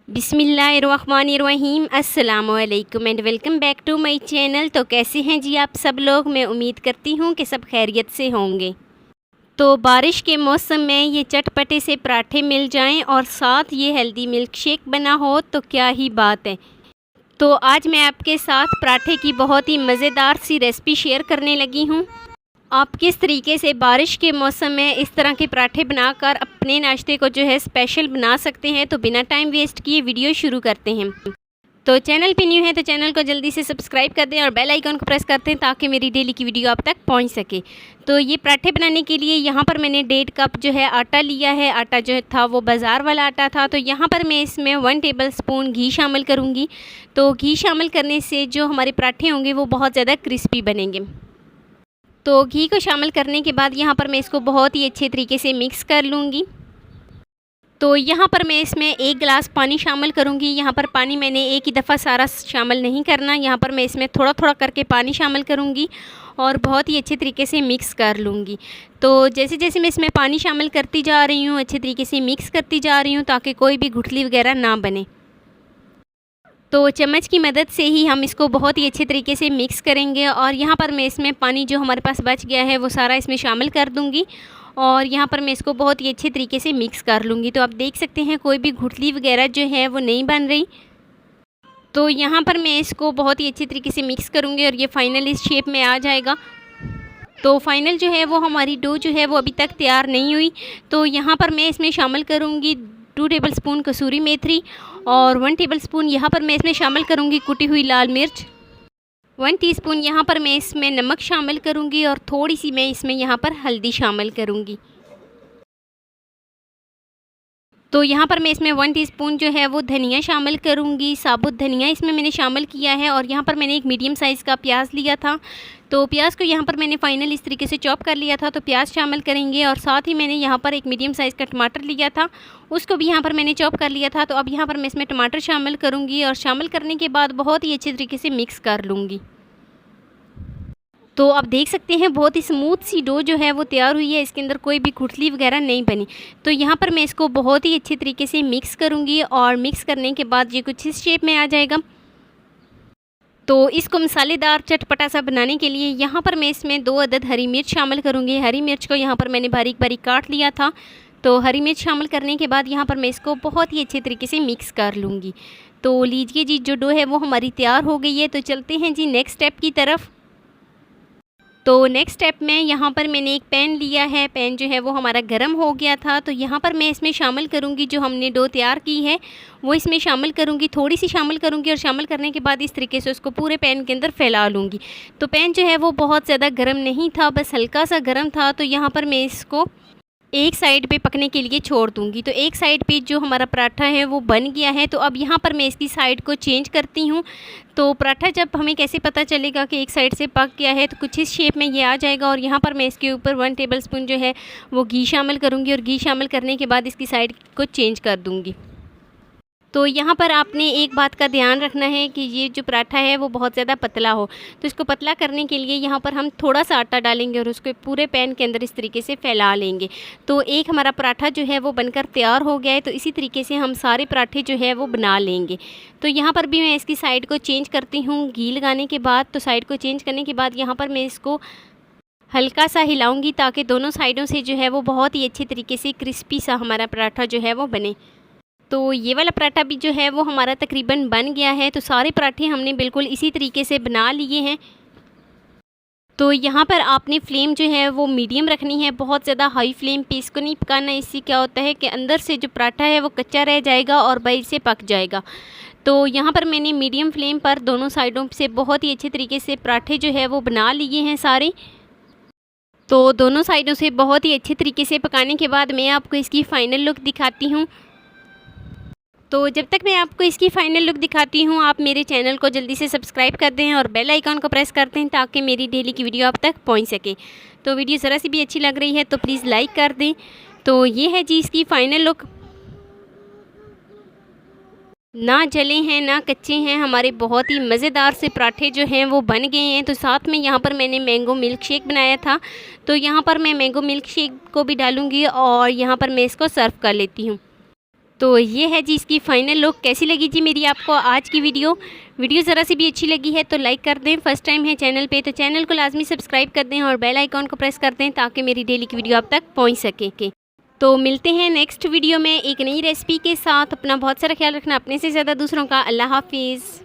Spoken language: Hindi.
बिस्मिल्लाहिर्रहमानिर्रहीम अस्सलामुअलैकुम and welcome back to my channel. तो कैसे हैं जी आप सब लोग। मैं उम्मीद करती हूँ कि सब खैरियत से होंगे। तो बारिश के मौसम में ये चटपटे से पराठे मिल जाएं और साथ ये हेल्दी मिल्क शेक बना हो तो क्या ही बात है। तो आज मैं आपके साथ पराठे की बहुत ही मज़ेदार सी रेसिपी शेयर करने लगी हूँ। आप किस तरीके से बारिश के मौसम में इस तरह के पराठे बनाकर अपने नाश्ते को जो है स्पेशल बना सकते हैं। तो बिना टाइम वेस्ट किए वीडियो शुरू करते हैं। तो चैनल पे न्यू है तो चैनल को जल्दी से सब्सक्राइब कर दें और बेल आइकन को प्रेस करते हैं ताकि मेरी डेली की वीडियो आप तक पहुंच सके। तो ये पराठे बनाने के लिए यहाँ पर मैंने 1.5 कप जो है आटा लिया है। आटा जो था वो बाज़ार वाला आटा था। तो यहाँ पर मैं इसमें 1 टेबल स्पून घी शामिल करूँगी। तो घी शामिल करने से जो हमारे पराठे होंगे वो बहुत ज़्यादा क्रिस्पी बनेंगे। तो घी को शामिल करने के बाद यहाँ पर मैं इसको बहुत ही अच्छे तरीके से मिक्स कर लूँगी। तो यहाँ पर मैं इसमें 1 गिलास पानी शामिल करूँगी। यहाँ पर पानी मैंने एक ही दफ़ा सारा शामिल नहीं करना। यहाँ पर मैं इसमें थोड़ा थोड़ा करके पानी शामिल करूँगी और बहुत ही अच्छे तरीके से मिक्स कर लूँगी। तो जैसे जैसे मैं इसमें पानी शामिल करती जा रही हूँ अच्छे तरीके से मिक्स करती जा रही हूँ ताकि कोई भी गुठली वगैरह ना बने। तो चम्मच की मदद से ही हम इसको बहुत ही अच्छे तरीके से मिक्स करेंगे। और यहाँ पर मैं इसमें पानी जो हमारे पास बच गया है वो सारा इसमें शामिल कर दूँगी और यहाँ पर मैं इसको बहुत ही अच्छे तरीके से मिक्स कर लूँगी। तो आप देख सकते हैं कोई भी गुठली वगैरह जो है वो नहीं बन रही। तो यहाँ पर मैं इसको बहुत ही अच्छे तरीके से मिक्स करूँगी और ये फाइनल इस शेप में आ जाएगा। तो फाइनल जो है वो हमारी डो जो है वो अभी तक तैयार नहीं हुई। तो यहाँ पर मैं इसमें शामिल करूँगी 2 टेबल स्पून कसूरी मेथी और 1 टेबल स्पून यहाँ पर मैं इसमें शामिल करूँगी कुटी हुई लाल मिर्च। 1 टीस्पून यहाँ पर मैं इसमें नमक शामिल करूँगी और थोड़ी सी मैं इसमें यहाँ पर हल्दी शामिल करूँगी। तो यहाँ पर मैं इसमें 1 टीस्पून जो है वो धनिया शामिल करूँगी। साबुत धनिया इसमें मैंने शामिल किया है। और यहाँ पर मैंने एक मीडियम साइज़ का प्याज लिया था। तो प्याज को यहाँ पर मैंने फाइनल इस तरीके से चॉप कर लिया था। तो प्याज शामिल करेंगे और साथ ही मैंने यहाँ पर एक मीडियम साइज़ का टमाटर लिया था, उसको भी यहाँ पर मैंने चॉप कर लिया था। तो अब यहाँ पर मैं इसमें टमाटर शामिल करूँगी और शामिल करने के बाद बहुत ही अच्छे तरीके से मिक्स कर लूँगी। तो आप देख सकते हैं बहुत ही स्मूथ सी डो जो है वो तैयार हुई है। इसके अंदर कोई भी गुठली वगैरह नहीं बनी। तो यहाँ पर मैं इसको बहुत ही अच्छे तरीके से मिक्स करूँगी और मिक्स करने के बाद ये कुछ इस शेप में आ जाएगा। तो इसको मसालेदार चटपटा सा बनाने के लिए यहाँ पर मैं इसमें 2 अदद हरी मिर्च शामिल करूँगी। हरी मिर्च को यहाँ पर मैंने बारीक बारीक काट लिया था। तो हरी मिर्च शामिल करने के बाद यहाँ पर मैं इसको बहुत ही अच्छे तरीके से मिक्स कर लूँगी। तो लीजिए जी जो डो है वो हमारी तैयार हो गई है। तो चलते हैं जी नेक्स्ट स्टेप की तरफ। तो नेक्स्ट स्टेप में यहाँ पर मैंने एक पैन लिया है। पैन जो है वो हमारा गर्म हो गया था। तो यहाँ पर मैं इसमें शामिल करूँगी जो हमने डो तैयार की है वो इसमें शामिल करूँगी। थोड़ी सी शामिल करूँगी और शामिल करने के बाद इस तरीके से उसको पूरे पैन के अंदर फैला लूँगी। तो पैन जो है वो बहुत ज़्यादा गर्म नहीं था, बस हल्का सा गर्म था। तो यहाँ पर मैं इसको एक साइड पे पकने के लिए छोड़ दूंगी। तो एक साइड पे जो हमारा पराठा है वो बन गया है। तो अब यहाँ पर मैं इसकी साइड को चेंज करती हूँ। तो पराठा जब हमें कैसे पता चलेगा कि एक साइड से पक गया है, तो कुछ इस शेप में ये आ जाएगा। और यहाँ पर मैं इसके ऊपर 1 टेबल स्पून जो है वो घी शामिल करूँगी और घी शामिल करने के बाद इसकी साइड को चेंज कर दूँगी। तो यहाँ पर आपने एक बात का ध्यान रखना है कि ये जो पराठा है वो बहुत ज़्यादा पतला हो। तो इसको पतला करने के लिए यहाँ पर हम थोड़ा सा आटा डालेंगे और उसको पूरे पैन के अंदर इस तरीके से फैला लेंगे। तो एक हमारा पराठा जो है वो बनकर तैयार हो गया है। तो इसी तरीके से हम सारे पराठे जो है वो बना लेंगे। तो यहाँ पर भी मैं इसकी साइड को चेंज करती हूँ घी लगाने के बाद। तो साइड को चेंज करने के बाद यहाँ पर मैं इसको हल्का सा हिलाऊँगी ताकि दोनों साइडों से जो है वो बहुत ही अच्छे तरीके से क्रिस्पी सा हमारा पराठा जो है वो बने। तो ये वाला पराठा भी जो है वो हमारा तकरीबन बन गया है। तो सारे पराठे हमने बिल्कुल इसी तरीके से बना लिए हैं। तो यहाँ पर आपने फ्लेम जो है वो मीडियम रखनी है, बहुत ज़्यादा हाई फ्लेम पे इसको नहीं पकाना। इससे क्या होता है कि अंदर से जो पराठा है वो कच्चा रह जाएगा और बाहर से पक जाएगा। तो यहाँ पर मैंने मीडियम फ्लेम पर दोनों साइडों से बहुत ही अच्छे तरीके से पराठे जो है वो बना लिए हैं सारे। तो दोनों साइडों से बहुत ही अच्छे तरीके से पकाने के बाद मैं आपको इसकी फ़ाइनल लुक दिखाती हूँ। तो जब तक मैं आपको इसकी फ़ाइनल लुक दिखाती हूँ आप मेरे चैनल को जल्दी से सब्सक्राइब कर दें और बेल आइकन को प्रेस करते हैं ताकि मेरी डेली की वीडियो आप तक पहुँच सके। तो वीडियो ज़रा सी भी अच्छी लग रही है तो प्लीज़ लाइक कर दें। तो ये है जी इसकी फ़ाइनल लुक। ना जले हैं ना कच्चे हैं, हमारे बहुत ही मज़ेदार से पराठे जो हैं वो बन गए हैं। तो साथ में यहाँ पर मैंने मैंगो मिल्क शेक बनाया था। तो यहाँ पर मैं मैंगो मिल्क शेक को भी डालूँगी और यहाँ पर मैं इसको सर्व कर लेती हूँ। तो ये है जी इसकी फ़ाइनल लुक। कैसी लगी जी मेरी आपको आज की वीडियो ज़रा सी भी अच्छी लगी है तो लाइक कर दें। फर्स्ट टाइम है चैनल पे तो चैनल को लाजमी सब्सक्राइब कर दें और बेल आइकॉन को प्रेस कर दें ताकि मेरी डेली की वीडियो आप तक पहुंच सके। तो मिलते हैं नेक्स्ट वीडियो में एक नई रेसिपी के साथ। अपना बहुत सारा ख्याल रखना, अपने से ज़्यादा दूसरों का। अल्लाह हाफिज़।